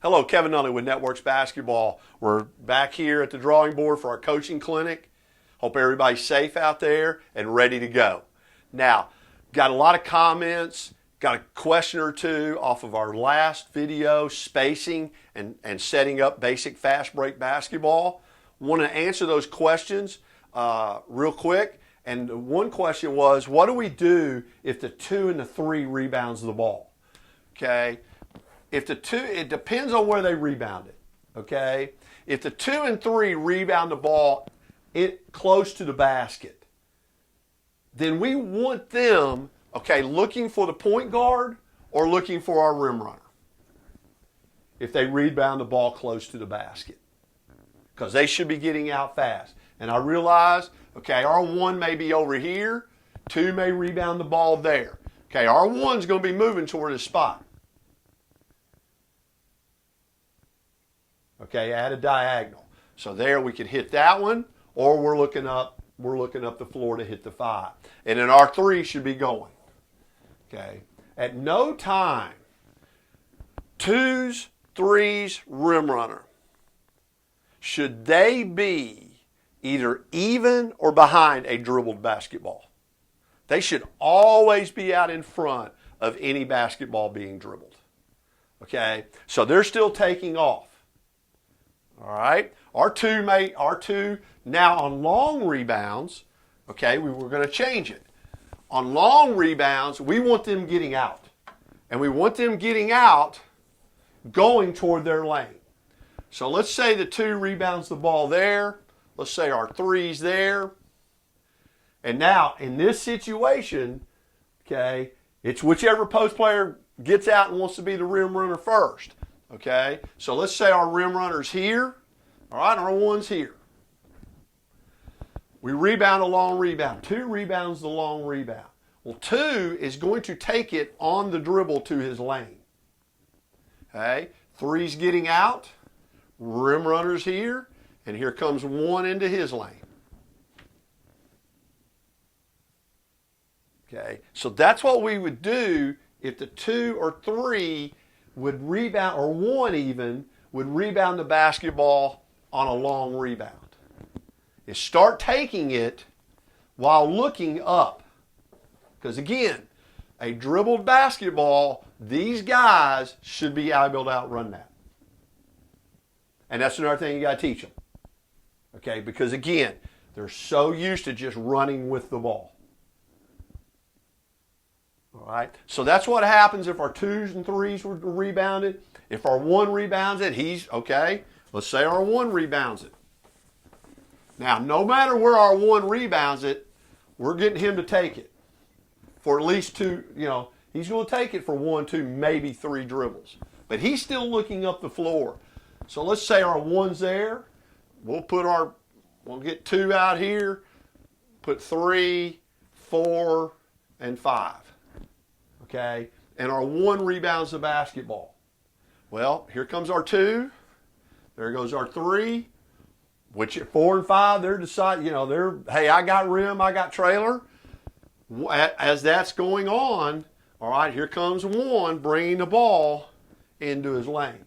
Hello, Kevin Nunley with Networks Basketball. We're back here at the drawing board for our coaching clinic. Hope everybody's safe out there and ready to go. Now, got a lot of comments, got a question or two off of our last video, spacing and setting up basic fast break basketball. Want to answer those questions real quick. And one question was, what do we do if the 2 and the 3 rebounds the ball? Okay. If the 2, it depends on where they rebound it. Okay. If the 2 and 3 rebound the ball close to the basket, then we want them, okay, looking for the point guard or looking for our rim runner if they rebound the ball close to the basket, because they should be getting out fast. And I realize, okay, our 1 may be over here, 2 may rebound the ball there. Okay, our 1's going to be moving toward his spot. Okay, at a diagonal. So there we can hit that one, or we're looking up the floor to hit the 5. And then our 3 should be going. Okay. At no time, 2s, 3s, rim runner, should they be either even or behind a dribbled basketball. They should always be out in front of any basketball being dribbled. Okay? So they're still taking off. All right? Our 2 now on long rebounds, okay, we were going to change it. On long rebounds, we want them getting out. And we want them getting out going toward their lane. So let's say the 2 rebounds the ball there. Let's say our 3's there. And now, in this situation, okay, it's whichever post player gets out and wants to be the rim runner first. Okay? So let's say our rim runner's here. All right, our 1's here. We rebound a long rebound. 2 rebounds the long rebound. Well, 2 is going to take it on the dribble to his lane. Okay? 3's getting out. Rim runner's here. And here comes 1 into his lane. Okay, so that's what we would do if the 2 or 3 would rebound, or 1 even, would rebound the basketball on a long rebound. Is start taking it while looking up. Because again, a dribbled basketball, these guys should be able to outrun that. And that's another thing you got to teach them. Okay, because again, they're so used to just running with the ball. All right, so that's what happens if our 2s and 3s were rebounded. If our 1 rebounds it, he's, okay, let's say our 1 rebounds it. Now, no matter where our 1 rebounds it, we're getting him to take it for at least 2, he's going to take it for 1, 2, maybe 3 dribbles. But he's still looking up the floor. So let's say our 1's there. We'll get 2 out here, put 3, 4, and 5. Okay? And our 1 rebounds the basketball. Well, here comes our 2. There goes our 3. Which at 4 and 5, they're deciding, hey, I got rim, I got trailer. As that's going on, all right, here comes 1 bringing the ball into his lane.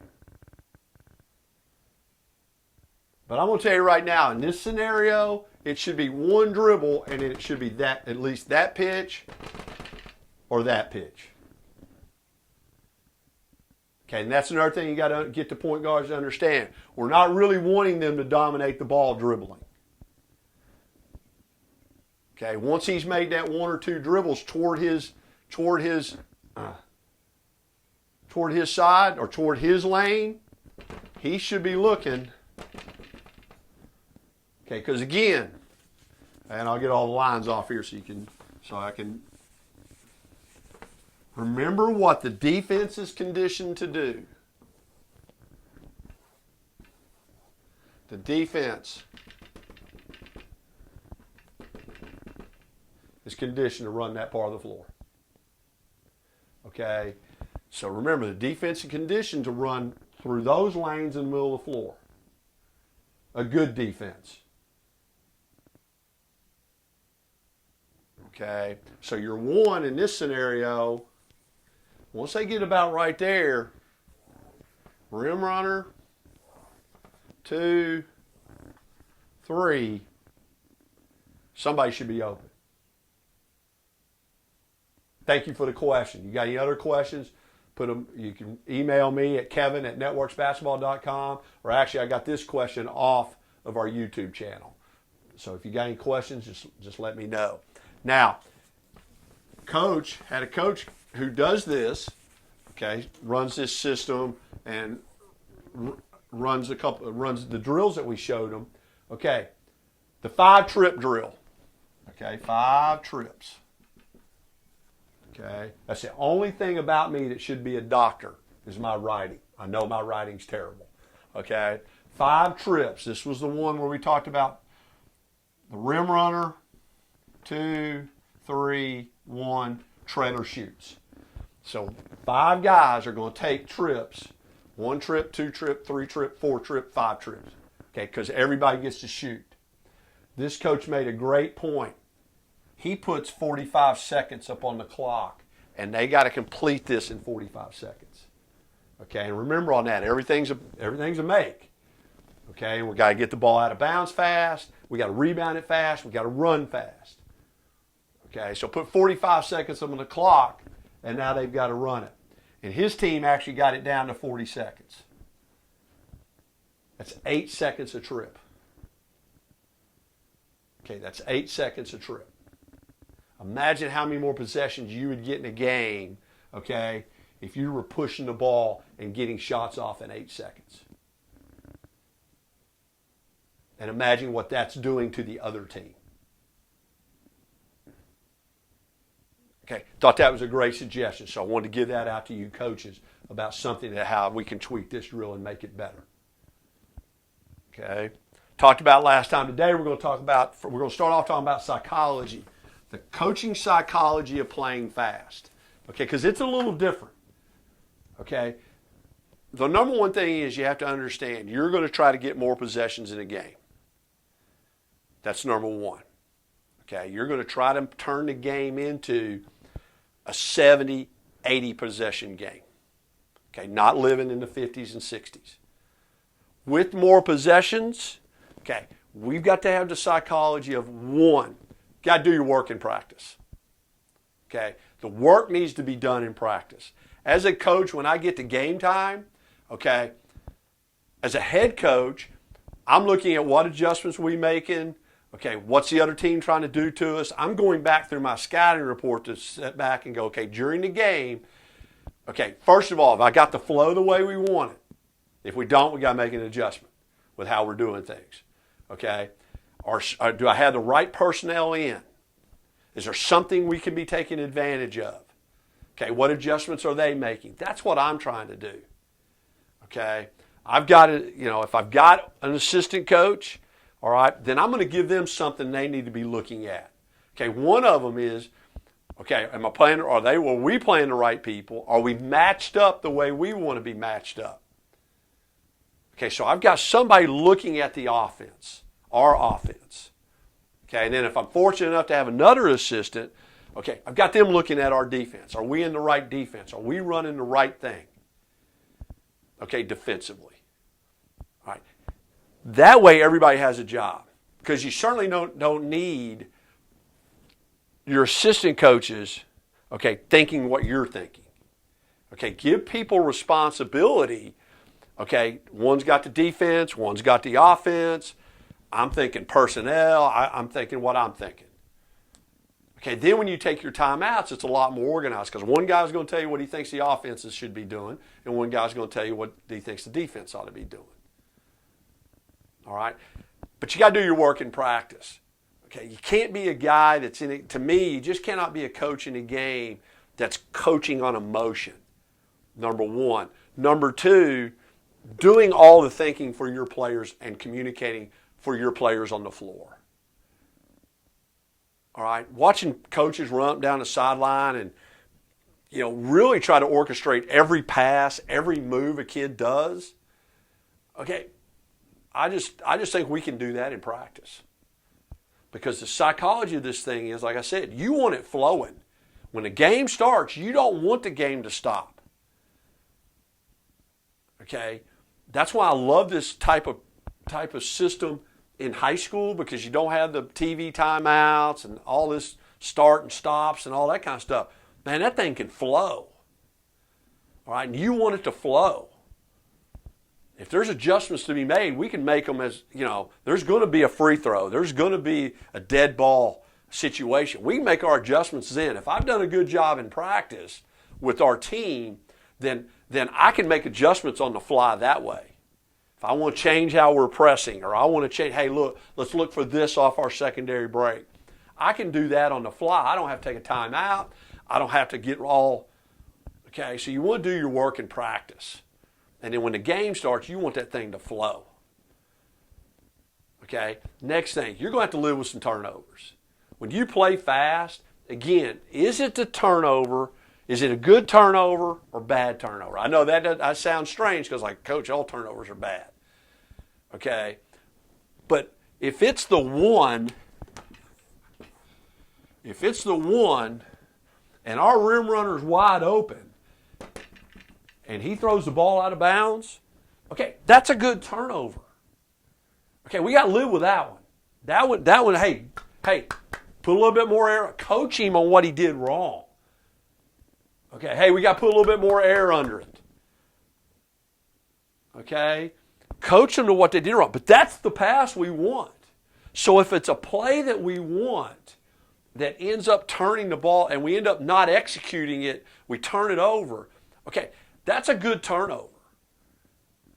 But I'm going to tell you right now, in this scenario, it should be 1 dribble, and it should be that, at least that pitch or that pitch. Okay, and that's another thing you got to get the point guards to understand. We're not really wanting them to dominate the ball dribbling. Okay, once he's made that 1 or 2 dribbles toward his side or toward his lane, he should be looking. Okay, because again, and I'll get all the lines off here so I can remember what the defense is conditioned to do. The defense is conditioned to run that part of the floor. Okay, so remember, the defense is conditioned to run through those lanes in the middle of the floor. A good defense. Okay, so your 1 in this scenario, once they get about right there, rim runner, 2, 3, somebody should be open. Thank you for the question. You got any other questions? Put them. You can email me at kevin@networksbasketball.com, or actually I got this question off of our YouTube channel. So if you got any questions, just let me know. Now, had a coach who does this, okay, runs this system and runs the drills that we showed him. Okay, the 5-trip drill. Okay, 5 trips. Okay, that's the only thing about me that should be a doctor is my writing. I know my writing's terrible. Okay, 5 trips. This was the one where we talked about the rim runner, 2, 3, 1, trailer shoots. So 5 guys are going to take trips, 1 trip, 2 trip, 3 trip, 4 trip, 5 trips. Okay, because everybody gets to shoot. This coach made a great point. He puts 45 seconds up on the clock, and they got to complete this in 45 seconds. Okay, and remember on that, everything's a make. Okay, we got to get the ball out of bounds fast. We got to rebound it fast. We got to run fast. Okay, so put 45 seconds up on the clock, and now they've got to run it. And his team actually got it down to 40 seconds. That's 8 seconds a trip. Okay, that's 8 seconds a trip. Imagine how many more possessions you would get in a game, okay, if you were pushing the ball and getting shots off in 8 seconds. And imagine what that's doing to the other team. Okay, thought that was a great suggestion, so I wanted to give that out to you coaches about something that how we can tweak this drill and make it better. Okay, talked about last time. Today we're going to start off talking about psychology. The coaching psychology of playing fast. Okay, because it's a little different. Okay, the number one thing is you have to understand you're going to try to get more possessions in a game. That's number one. Okay, you're going to try to turn the game into a 70, 80 possession game. Okay, not living in the 50s and 60s. With more possessions, okay, we've got to have the psychology of one. Got to do your work in practice. Okay, the work needs to be done in practice. As a coach, when I get to game time, okay, as a head coach, I'm looking at what adjustments we making. Okay, what's the other team trying to do to us? I'm going back through my scouting report to sit back and go, okay, during the game, okay, first of all, if I got the flow the way we want it, if we don't, we got to make an adjustment with how we're doing things. Okay, or do I have the right personnel in? Is there something we can be taking advantage of? Okay, what adjustments are they making? That's what I'm trying to do. Okay, I've got to, if I've got an assistant coach, all right, then I'm going to give them something they need to be looking at. Okay, one of them is, okay, were we playing the right people? Are we matched up the way we want to be matched up? Okay, so I've got somebody looking at the offense, our offense. Okay, and then if I'm fortunate enough to have another assistant, okay, I've got them looking at our defense. Are we in the right defense? Are we running the right thing? Okay, defensively. All right. That way everybody has a job, because you certainly don't need your assistant coaches, okay, thinking what you're thinking. Okay, give people responsibility. Okay, one's got the defense, one's got the offense. I'm thinking personnel. I'm thinking what I'm thinking. Okay, then when you take your timeouts, it's a lot more organized, because one guy's going to tell you what he thinks the offenses should be doing, and one guy's going to tell you what he thinks the defense ought to be doing. All right? But you got to do your work in practice. Okay, you can't be a guy that's in it. To me, you just cannot be a coach in a game that's coaching on emotion, number one. Number two, doing all the thinking for your players and communicating for your players on the floor. All right, watching coaches run up down the sideline and really try to orchestrate every pass, every move a kid does. Okay, I just think we can do that in practice, because the psychology of this thing is, like I said, you want it flowing. When the game starts, you don't want the game to stop. Okay, that's why I love this type of system in high school, because you don't have the TV timeouts and all this start and stops and all that kind of stuff. Man, that thing can flow. All right, and you want it to flow. If there's adjustments to be made, we can make them as, there's going to be a free throw. There's going to be a dead ball situation. We can make our adjustments then. If I've done a good job in practice with our team, then I can make adjustments on the fly that way. If I want to change how we're pressing, or I want to change, hey, look, let's look for this off our secondary break. I can do that on the fly. I don't have to take a timeout. I don't have to get all, okay? So you want to do your work in practice. And then when the game starts, you want that thing to flow. Okay? Next thing, you're going to have to live with some turnovers. When you play fast, again, is it the turnover? Is it a good turnover or bad turnover? I know that sounds strange because, like, Coach, all turnovers are bad. Okay? But if it's the one and our rim runner's wide open and he throws the ball out of bounds, okay, that's a good turnover. Okay, we got to live with that one. That one, hey, put a little bit more air, coach him on what he did wrong. Okay, hey, we got to put a little bit more air under it. Okay? Coach them to what they did wrong. But that's the pass we want. So if it's a play that we want that ends up turning the ball and we end up not executing it, we turn it over. Okay, that's a good turnover.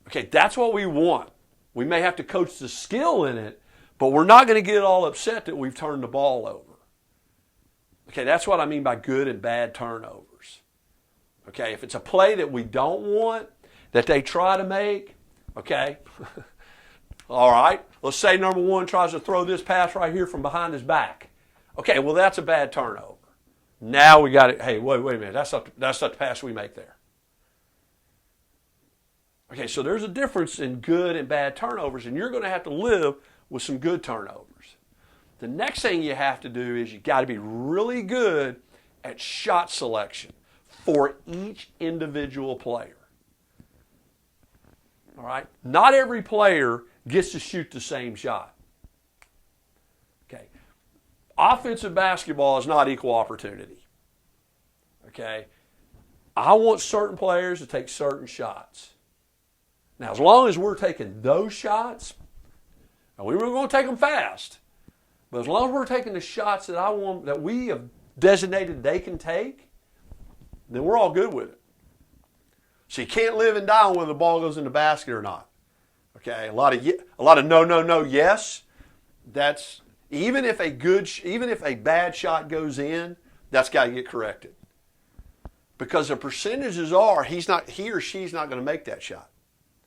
Okay, that's what we want. We may have to coach the skill in it, but we're not going to get all upset that we've turned the ball over. Okay, that's what I mean by good and bad turnovers. Okay, if it's a play that we don't want, that they try to make, okay, all right, let's say number one tries to throw this pass right here from behind his back. Okay, well, that's a bad turnover. Now we got it. Hey, wait a minute. That's not the pass we make there. Okay, so there's a difference in good and bad turnovers, and you're going to have to live with some good turnovers. The next thing you have to do is you got to be really good at shot selection for each individual player. All right? Not every player gets to shoot the same shot. Okay? Offensive basketball is not equal opportunity. Okay? I want certain players to take certain shots. Now, as long as we're taking those shots, and we were going to take them fast, but as long as we're taking the shots that I want, that we have designated they can take, then we're all good with it. So you can't live and die on whether the ball goes in the basket or not. Okay, a lot of no, yes. That's even if a bad shot goes in, that's got to get corrected. Because the percentages are he or she's not going to make that shot.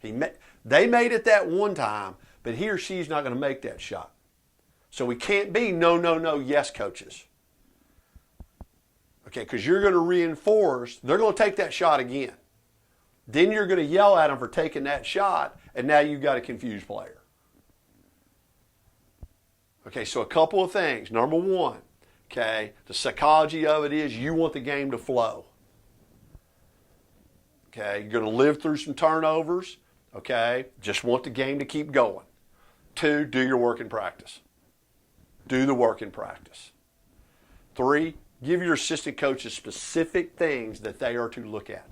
They made it that one time, but he or she's not going to make that shot. So we can't be no, yes coaches. Okay, because you're going to reinforce, they're going to take that shot again. Then you're going to yell at them for taking that shot, and now you've got a confused player. Okay, so a couple of things. Number one, okay, the psychology of it is you want the game to flow. Okay, you're going to live through some turnovers. Okay, just want the game to keep going. 2, do your work in practice. Do the work in practice. 3, give your assistant coaches specific things that they are to look at.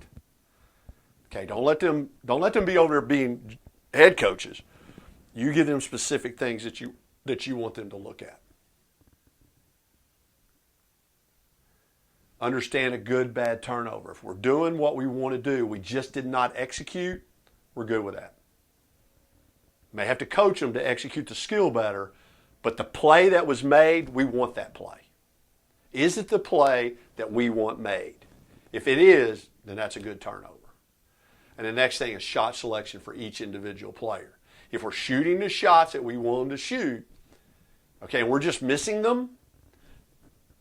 Okay, don't let them be over there being head coaches. You give them specific things that you want them to look at. Understand a good, bad turnover. If we're doing what we want to do, we just did not execute, we're good with that. May have to coach them to execute the skill better, but the play that was made, we want that play. Is it the play that we want made? If it is, then that's a good turnover. And the next thing is shot selection for each individual player. If we're shooting the shots that we want them to shoot, okay, and we're just missing them,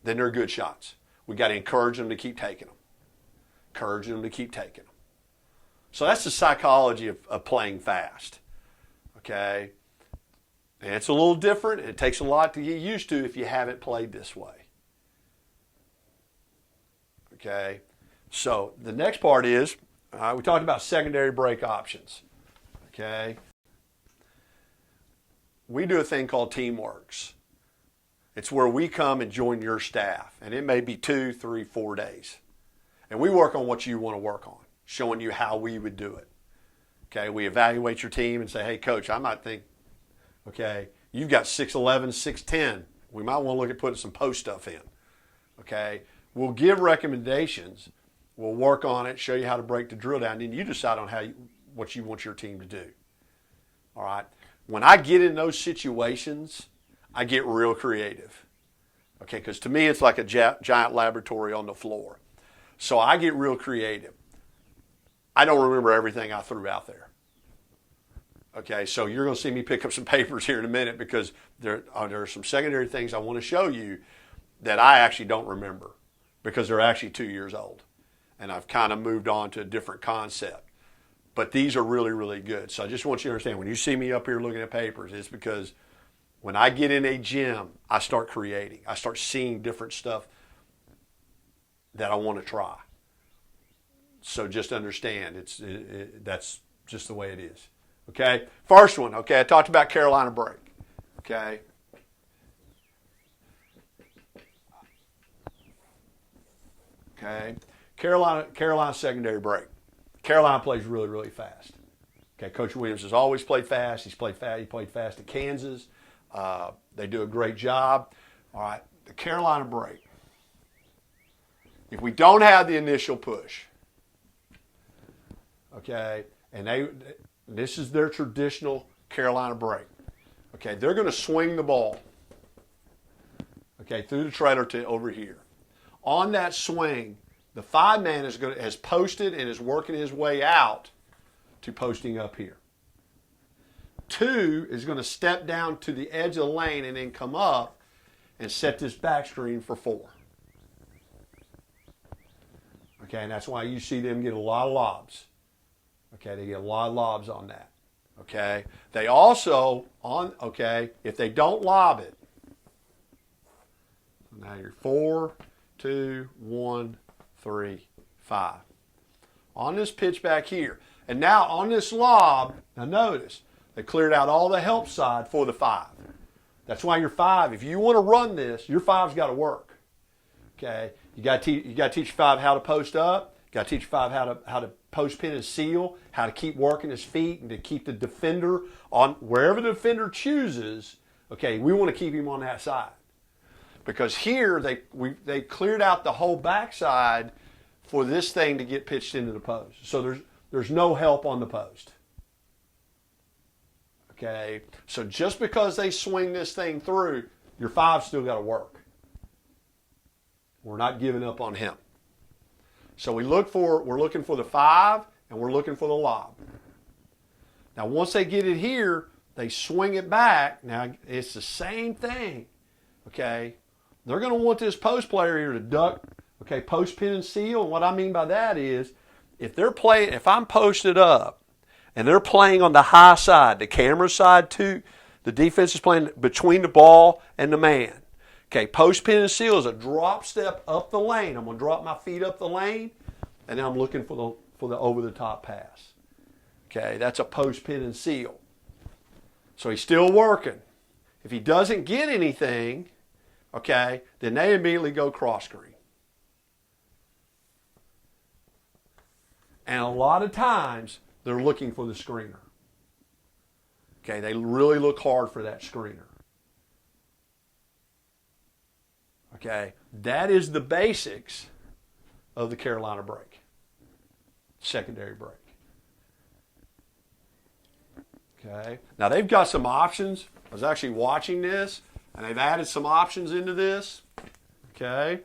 then they're good shots. We got to encourage them to keep taking them. Encourage them to keep taking them. So that's the psychology of playing fast. Okay? And it's a little different. It takes a lot to get used to if you haven't played this way. Okay? So the next part is, We talked about secondary break options. Okay. We do a thing called Teamworks. It's where we come and join your staff, and it may be 2, 3, 4 days. And we work on what you want to work on, showing you how we would do it. Okay, we evaluate your team and say, hey, coach, I might think, okay, you've got 6'11", 6'10". We might want to look at putting some post stuff in. Okay, we'll give recommendations. We'll work on it, show you how to break the drill down, and then you decide on what you want your team to do. All right. When I get in those situations, I get real creative. Okay, because to me, it's like a giant laboratory on the floor. So I get real creative. I don't remember everything I threw out there. Okay, so you're going to see me pick up some papers here in a minute because there are some secondary things I want to show you that I actually don't remember because they're actually 2 years old. And I've kind of moved on to a different concept. But these are really, really good. So I just want you to understand, when you see me up here looking at papers, it's because when I get in a gym, I start creating. I start seeing different stuff that I want to try. So just understand, that's just the way it is. Okay? First one, okay, I talked about Carolina break. Okay? Okay? Carolina secondary break. Carolina plays really, really fast. Okay, Coach Williams has always played fast. He played fast at Kansas. They do a great job. All right, the Carolina break. If we don't have the initial push, okay, and this is their traditional Carolina break. Okay, they're going to swing the ball, okay, through the trailer to over here. On that swing, the 5-man has posted and is working his way out to posting up here. 2 is going to step down to the edge of the lane and then come up and set this back screen for 4. Okay, and that's why you see them get a lot of lobs. Okay, they get a lot of lobs on that. Okay, they also, if they don't lob it, so now you're 4, 2, 1, 3, 5. On this pitch back here. And now on this lob, now notice, they cleared out all the help side for the 5. That's why your 5, if you want to run this, your 5's got to work. Okay? You got to teach 5 how to post up. You got to teach 5 how to post pin and seal, how to keep working his feet and to keep the defender on wherever the defender chooses. Okay, we want to keep him on that side. Because here they cleared out the whole backside for this thing to get pitched into the post. So there's no help on the post. Okay, so just because they swing this thing through, your 5's still got to work. We're not giving up on him. So we're looking for the 5 and we're looking for the lob. Now once they get it here, they swing it back. Now it's the same thing. Okay. They're going to want this post player here to duck, okay, post pin and seal. And what I mean by that is if I'm posted up and they're playing on the high side, the camera side too, the defense is playing between the ball and the man. Okay, post pin and seal is a drop step up the lane. I'm going to drop my feet up the lane and then I'm looking for the over the top pass. Okay, that's a post pin and seal. So he's still working. If he doesn't get anything, okay, then they immediately go cross screen. And a lot of times, they're looking for the screener. Okay, they really look hard for that screener. Okay, that is the basics of the Carolina break. Secondary break. Okay, now they've got some options. I was actually watching this. And they've added some options into this. Okay.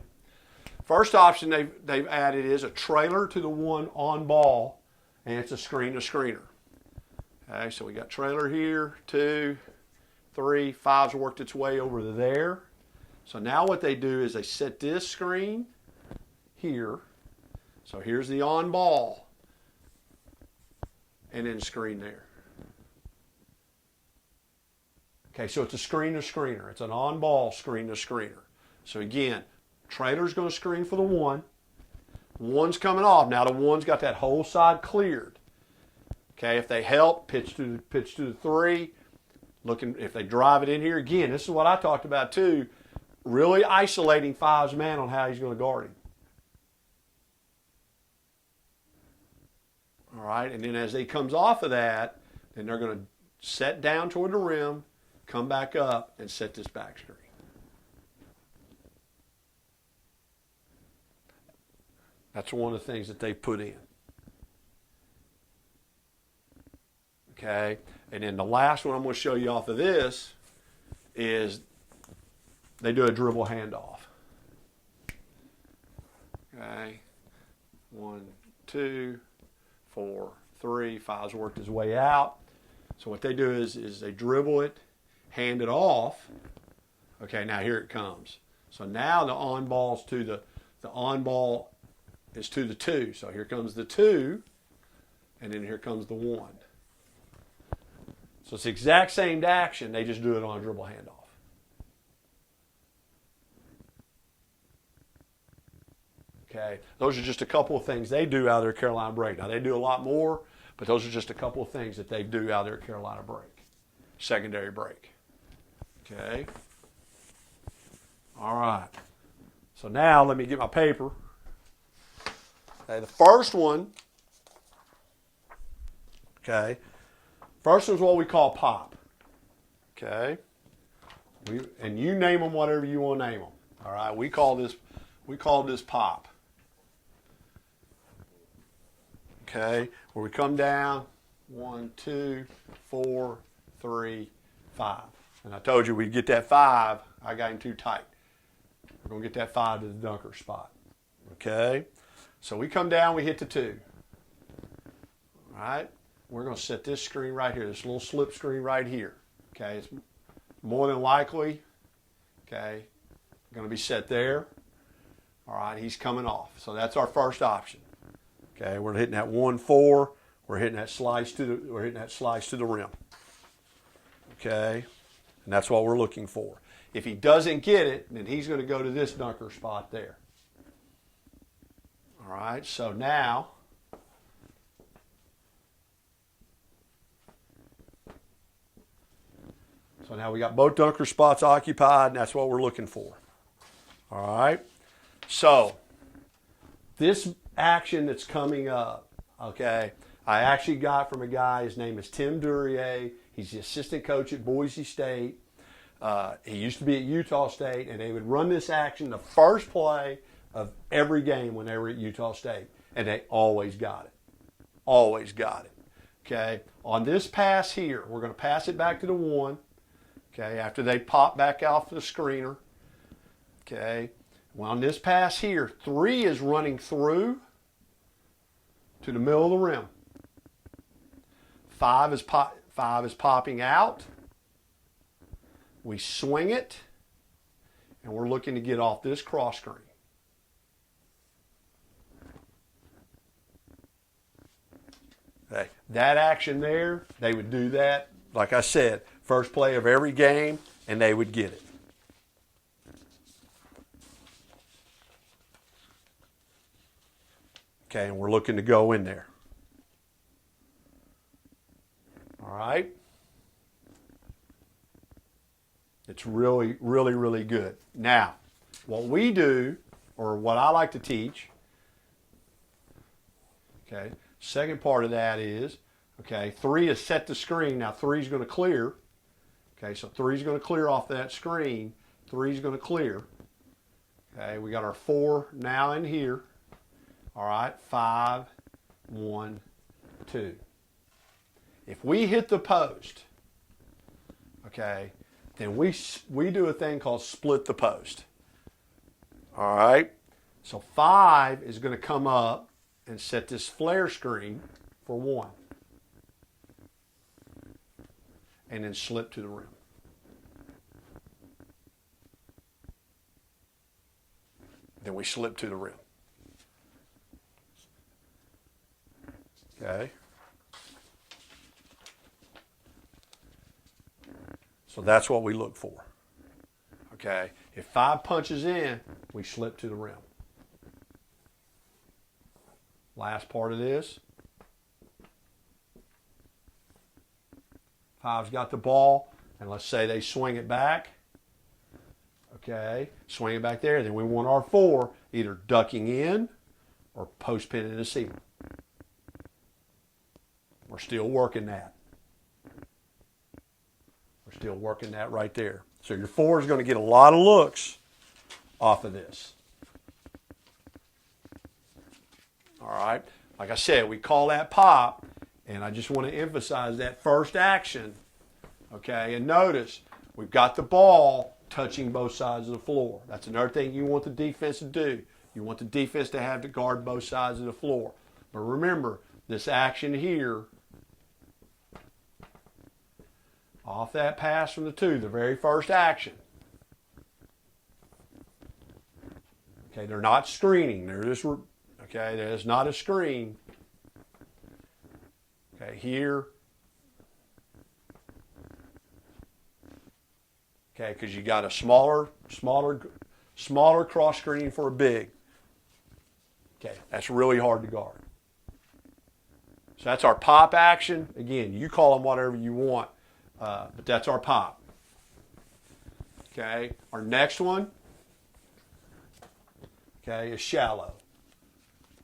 First option they've added is a trailer to the one on ball, and it's a screen to screener. Okay, so we got trailer here, 2, 3, 5's worked its way over to there. So now what they do is they set this screen here. So here's the on ball, and then screen there. Okay, so it's a screen to screener. It's an on-ball screen to screener. So again, trailer's going to screen for the 1. One's coming off. Now the one's got that whole side cleared. Okay, if they help, pitch to the 3. Looking, if they drive it in here, again, this is what I talked about too, really isolating 5's man on how he's going to guard him. All right, and then as he comes off of that, then they're going to set down toward the rim, come back up, and set this back screen. That's one of the things that they put in. Okay, and then the last one I'm going to show you off of this is they do a dribble handoff. Okay, 1, 2, 4, 3, 5's worked his way out. So what they do is they dribble it, hand it off. Okay, now here it comes. So now the on ball's to the on ball is to the 2. So here comes the 2, and then here comes the 1. So it's the exact same action, they just do it on a dribble handoff. Okay, those are just a couple of things they do out of their Carolina break. Now they do a lot more, but those are just a couple of things that they do out of their Carolina break, secondary break. Okay. All right. So now let me get my paper. Okay, the first one. Okay. First one's what we call pop. Okay. And you name them whatever you want to name them. All right. We call this pop. Okay. Where we come down 1, 2, 4, 3, 5. And I told you we'd get that 5. I got him too tight. We're going to get that 5 to the dunker spot. Okay. So we come down, we hit the 2. All right. We're going to set this screen right here, this little slip screen right here. Okay, it's more than likely, okay, going to be set there. All right, he's coming off. So that's our first option. Okay, we're hitting that 1-4. We're hitting that slice to the rim. Okay, and that's what we're looking for. If he doesn't get it, then he's going to go to this dunker spot there. All right, so now. So now we got both dunker spots occupied, and that's what we're looking for. All right. So this action that's coming up, okay, I actually got from a guy. His name is Tim Duryea. He's the assistant coach at Boise State. He used to be at Utah State, and they would run this action the first play of every game when they were at Utah State, and they always got it. Always got it. Okay. On this pass here, we're going to pass it back to the 1. Okay, after they pop back off the screener. Okay, well, on this pass here, 3 is running through to the middle of the rim. 5 is popping out. We swing it, and we're looking to get off this cross screen. Okay, that action there, they would do that, like I said, first play of every game, and they would get it. Okay, and we're looking to go in there. All right. It's really, really, really good. Now, what we do, or what I like to teach, okay, second part of that is, okay, 3 is set the screen. Now 3 is going to clear. Okay, so 3 is going to clear off that screen. 3 is going to clear. Okay, we got our 4 now in here. All right, 5, 1, 2. If we hit the post, okay, then we do a thing called split the post. All right, so 5 is going to come up and set this flare screen for 1. And then slip to the rim. Then we slip to the rim. Okay. So that's what we look for. Okay. If 5 punches in, we slip to the rim. Last part of this. 5's got the ball, and let's say they swing it back. Okay, swing it back there. Then we want our 4 either ducking in or post pinning the ceiling. We're still working that. We're still working that right there. So your 4 is going to get a lot of looks off of this. All right. Like I said, we call that pop, and I just want to emphasize that first action. Okay, and notice we've got the ball touching both sides of the floor. That's another thing you want the defense to do. You want the defense to have to guard both sides of the floor. But remember, this action here, off that pass from the 2, the very first action. Okay, they're not screening. They're just, okay, there's not a screen. Okay, here. Okay, because you got a smaller cross screen for a big. Okay, that's really hard to guard. So that's our pop action. Again, you call them whatever you want, but that's our pop. Okay, our next one, okay, is shallow.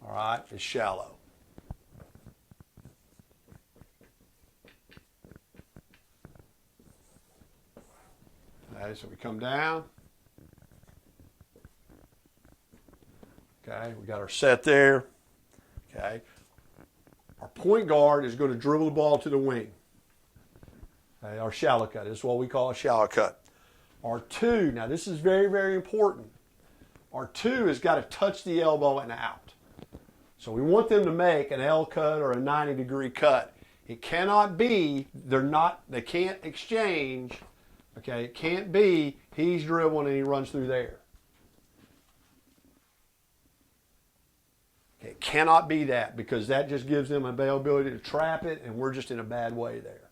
All right, is shallow. Okay, so we come down. Okay, we got our set there. Okay, our point guard is going to dribble the ball to the wing. Okay, our shallow cut. This is what we call a shallow cut. Our 2, now this is very, very important. Our 2 has got to touch the elbow and out. So we want them to make an L cut or a 90-degree cut. It cannot be, they can't exchange. Okay, it can't be he's dribbling and he runs through there. Okay, it cannot be that, because that just gives them availability to trap it, and we're just in a bad way there.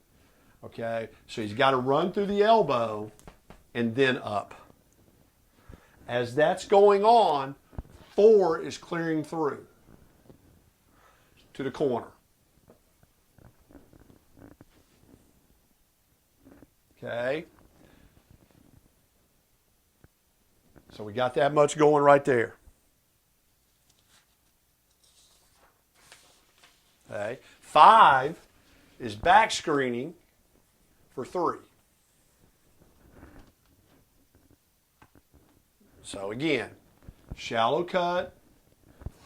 Okay, so he's got to run through the elbow and then up. As that's going on, 4 is clearing through to the corner. Okay. So we got that much going right there. Okay. 5 is back screening for 3. So again, shallow cut,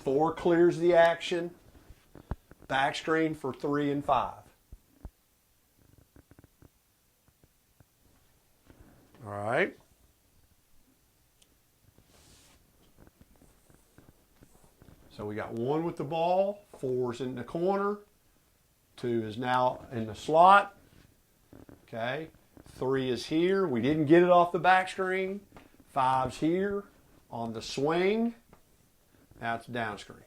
4 clears the action, back screen for 3 and 5. All right. So we got 1 with the ball, 4's in the corner, 2 is now in the slot. Okay, 3 is here. We didn't get it off the back screen. 5's here on the swing. Now it's down screen.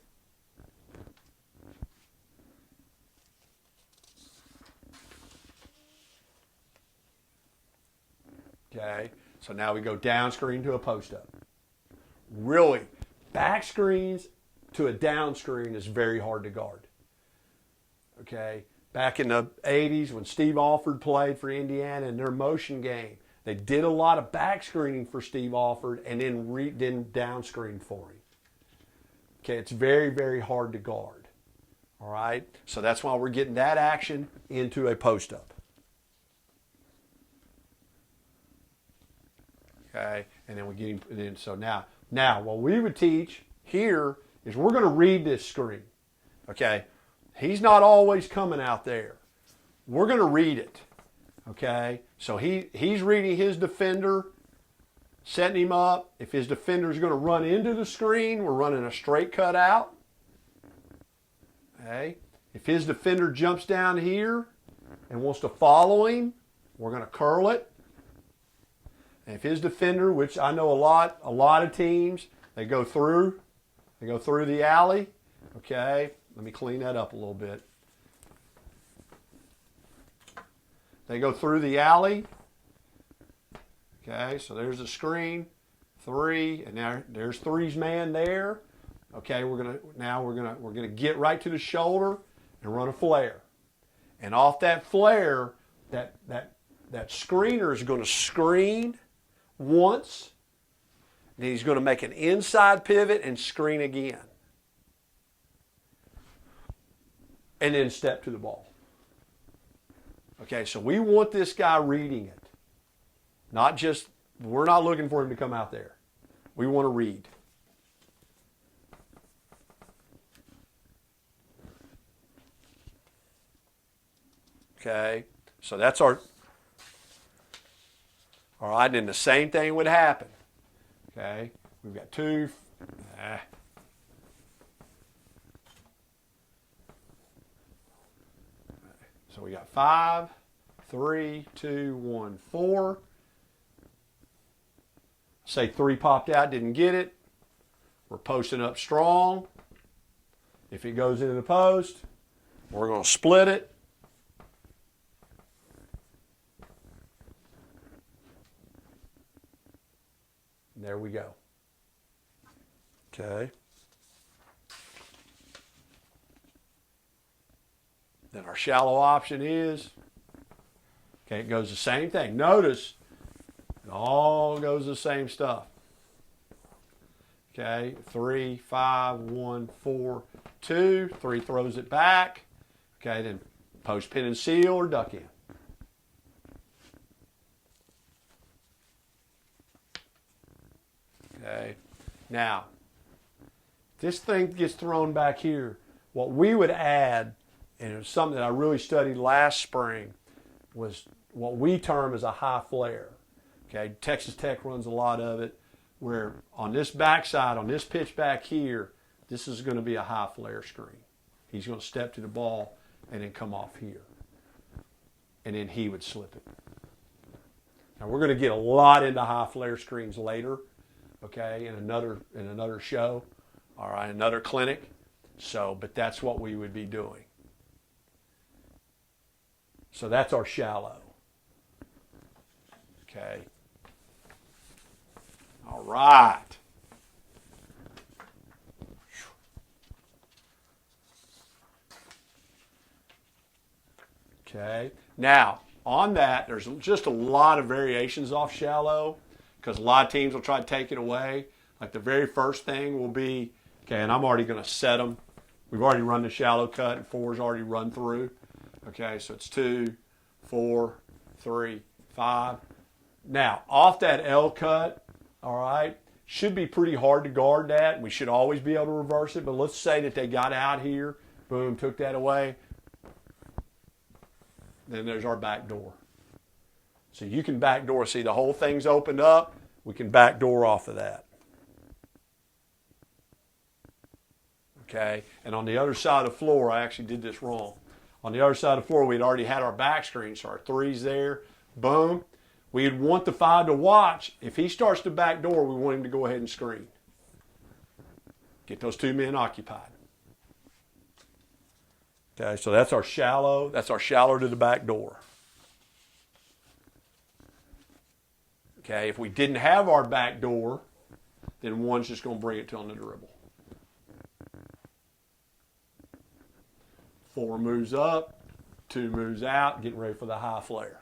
Okay, so now we go down screen to a post up. Really, back screens to a down screen is very hard to guard. Okay, back in the 80s when Steve Alford played for Indiana in their motion game, they did a lot of back screening for Steve Alford and then down screen for him. Okay, it's very, very hard to guard. All right, so that's why we're getting that action into a post up. Okay, and then we get him. And then, so now what we would teach here is we're going to read this screen. Okay, he's not always coming out there. We're going to read it. Okay, so he's reading his defender, setting him up. If his defender is going to run into the screen, we're running a straight cut out. Okay, if his defender jumps down here and wants to follow him, we're going to curl it. And if his defender, which I know a lot of teams, they go through the alley. Okay, let me clean that up a little bit. They go through the alley. Okay, so there's the screen, 3, and there's 3's man there. Okay, we're gonna get right to the shoulder and run a flare. And off that flare, that screener is going to screen once. Then he's going to make an inside pivot and screen again. And then step to the ball. Okay, so we want this guy reading it. We're not looking for him to come out there. We want to read. Okay, so that's our, all right, then the same thing would happen. Okay, we've got two, so we got 5, 3, 2, 1, 4. Say 3 popped out, didn't get it. We're posting up strong. If it goes into the post, we're going to split it. There we go. Okay. Then our shallow option is, okay, it goes the same thing. Notice it all goes the same stuff. Okay, 3, 5, 1, 4, 2. 3 throws it back. Okay, then post, pin, and seal or duck in. Okay, now this thing gets thrown back here. What we would add, and it was something that I really studied last spring, was what we term as a high flare. Okay, Texas Tech runs a lot of it, where on this backside, on this pitch back here, this is going to be a high flare screen. He's going to step to the ball and then come off here. And then he would slip it. Now we're going to get a lot into high flare screens later, okay, in another show, all right, another clinic. So, but that's what we would be doing. So that's our shallow. Okay. All right. Okay. Now, on that, there's just a lot of variations off shallow because a lot of teams will try to take it away. Like the very first thing will be, okay, and I'm already going to set them. We've already run the shallow cut and 4's already run through. Okay, so it's 2, 4, 3, 5. Now, off that L cut, all right, should be pretty hard to guard that. We should always be able to reverse it, but let's say that they got out here, boom, took that away. Then there's our back door. So you can back door. See, the whole thing's opened up. We can back door off of that. Okay, and on the other side of the floor, I actually did this wrong. On the other side of the floor, we'd already had our back screen, so our 3's there. Boom. We'd want the 5 to watch. If he starts to back door, we want him to go ahead and screen. Get those 2 men occupied. Okay, so that's our shallow. That's our shallow to the back door. Okay, if we didn't have our back door, then 1's just going to bring it to on the dribble. 4 moves up, 2 moves out, getting ready for the high flare.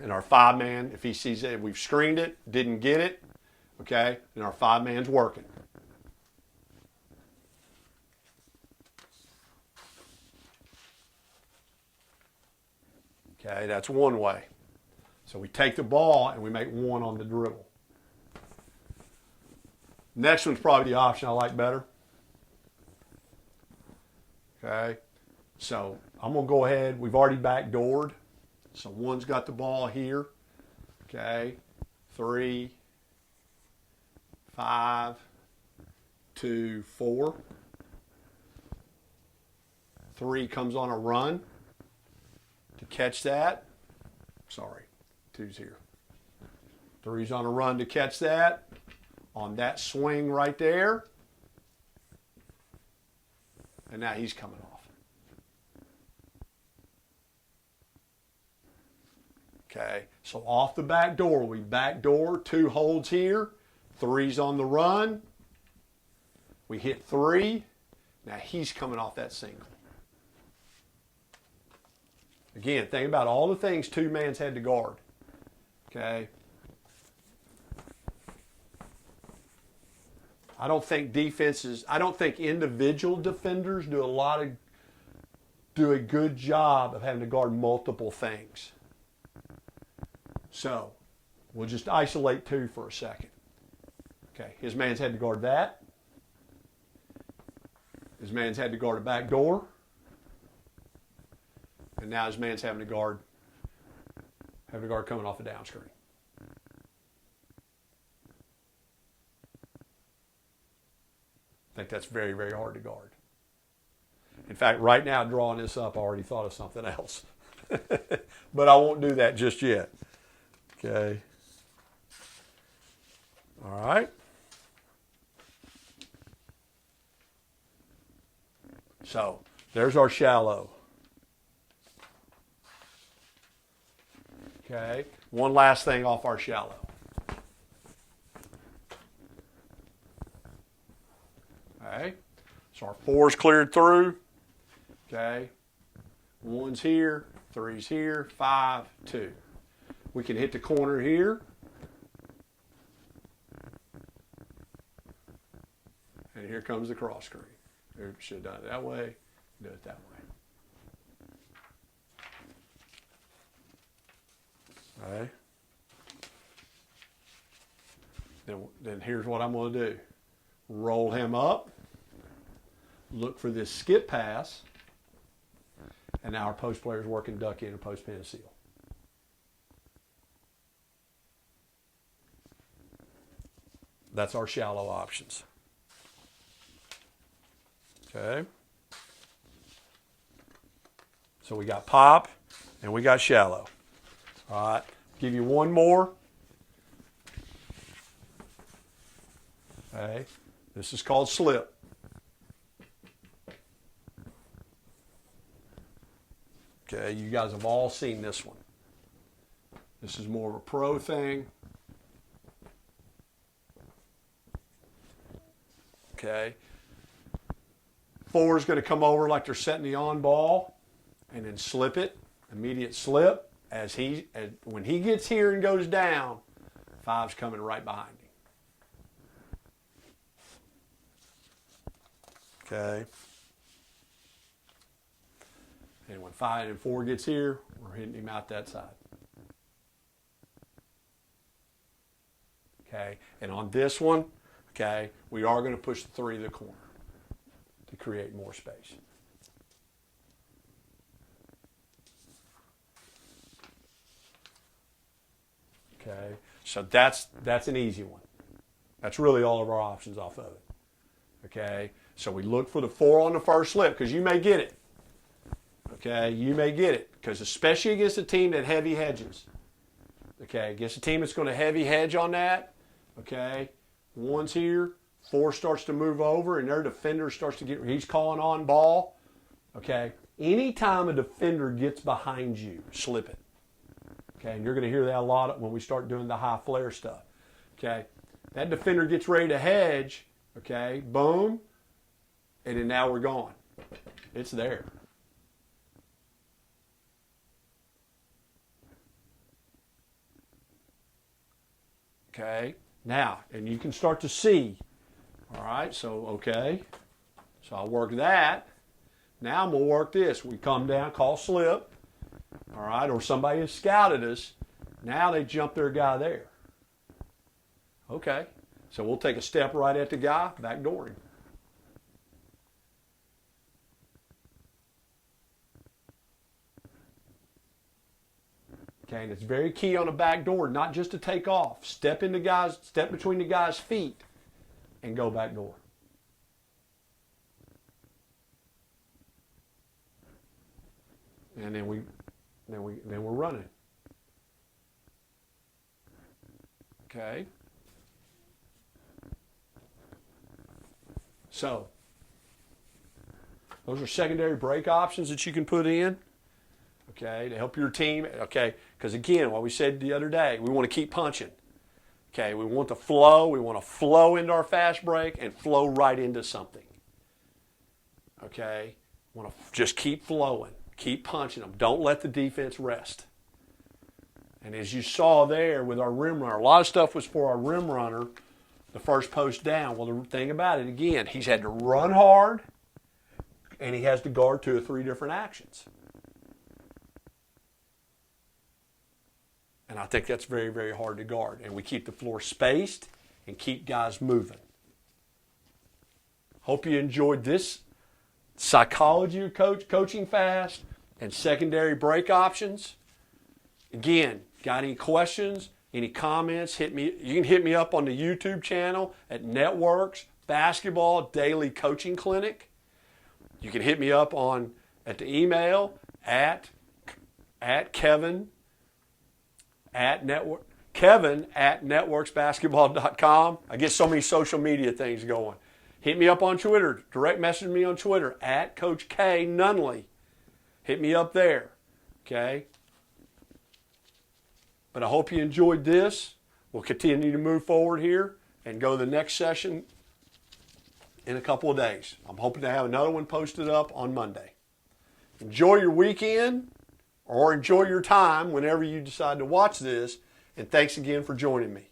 And our 5-man, if he sees it, we've screened it, didn't get it, okay, then our 5-man's working. Okay, that's one way. So we take the ball and we make 1 on the dribble. Next one's probably the option I like better. Okay, so I'm going to go ahead. We've already backdoored. So 1's got the ball here. Okay, 3, 5, 2, 4. 3 comes on a run to catch that. Sorry, 2's here. 3's on a run to catch that. On that swing right there. And now he's coming off. Okay, so off the back door, we back door, 2 holds here, Three's on the run. We hit 3. Now he's coming off that single. Again, think about all the things two mans had to guard. Okay. I don't think individual defenders do a good job of having to guard multiple things. So, we'll just isolate 2 for a second. Okay, his man's had to guard that. His man's had to guard a back door. And now his man's having to guard coming off a down screen. I think that's very, very hard to guard. In fact, right now, drawing this up, I already thought of something else. But I won't do that just yet. Okay. All right. So, there's our shallow. Okay. One last thing off our shallow. Okay. So our 4's cleared through. Okay. 1's here, 3's here, 5, 2. We can hit the corner here. And here comes the cross screen. Should have done it that way. Do it that way. Okay. Then here's what I'm going to do. Roll him up. Look for this skip pass. And now our post player is working duck in and post pin and seal. That's our shallow options. Okay. So we got pop and we got shallow. All right. Give you one more. Okay. This is called slip. Okay. You guys have all seen this one. This is more of a pro thing. Okay. 4 is going to come over like they're setting the on ball and then slip it. Immediate slip. When he gets here and goes down, 5's coming right behind him. Okay. And when 5 and 4 gets here, we're hitting him out that side. Okay. And on this one, okay, we are going to push the 3 to the corner to create more space. Okay, so that's an easy one. That's really all of our options off of it. Okay, so we look for the 4 on the first slip because you may get it. Okay, you may get it because especially against a team that heavy hedges. Okay, against a team that's going to heavy hedge on that. Okay, 1's here, 4 starts to move over and their defender starts to he's calling on ball. Okay, anytime a defender gets behind you, slip it. Okay, and you're going to hear that a lot when we start doing the high flare stuff. Okay, that defender gets ready to hedge. Okay, boom, and then now we're gone. It's there. Okay, now, and you can start to see. All right, so okay, so I'll work that. Now I'm going to work this. We come down, call slip. All right, or somebody has scouted us. Now they jump their guy there. Okay, so we'll take a step right at the guy, backdoor him. Okay, and it's very key on a backdoor, not just to take off. Step between the guy's feet, and go backdoor. And then we're running. Okay. So those are secondary break options that you can put in. Okay, to help your team. Okay, because again, what we said the other day, we want to keep punching. Okay, we want the flow. We want to flow into our fast break and flow right into something. Okay, want to just keep flowing, keep punching them. Don't let the defense rest. And as you saw there with our rim runner, a lot of stuff was for our rim runner, the first post down. Well, the thing about it, again, he's had to run hard, and he has to guard 2 or 3 different actions. And I think that's very, very hard to guard. And we keep the floor spaced and keep guys moving. Hope you enjoyed this psychology of coaching fast and secondary break options. Again, got any questions, any comments, hit me. You can hit me up on the YouTube channel at Networks Basketball Daily Coaching Clinic. You can hit me up at the email at Kevin at networksbasketball.com. I get so many social media things going. Hit me up on Twitter. Direct message me on Twitter at Coach K Nunley. Hit me up there. Okay? But I hope you enjoyed this. We'll continue to move forward here and go to the next session in a couple of days. I'm hoping to have another one posted up on Monday. Enjoy your weekend. Or enjoy your time whenever you decide to watch this. And thanks again for joining me.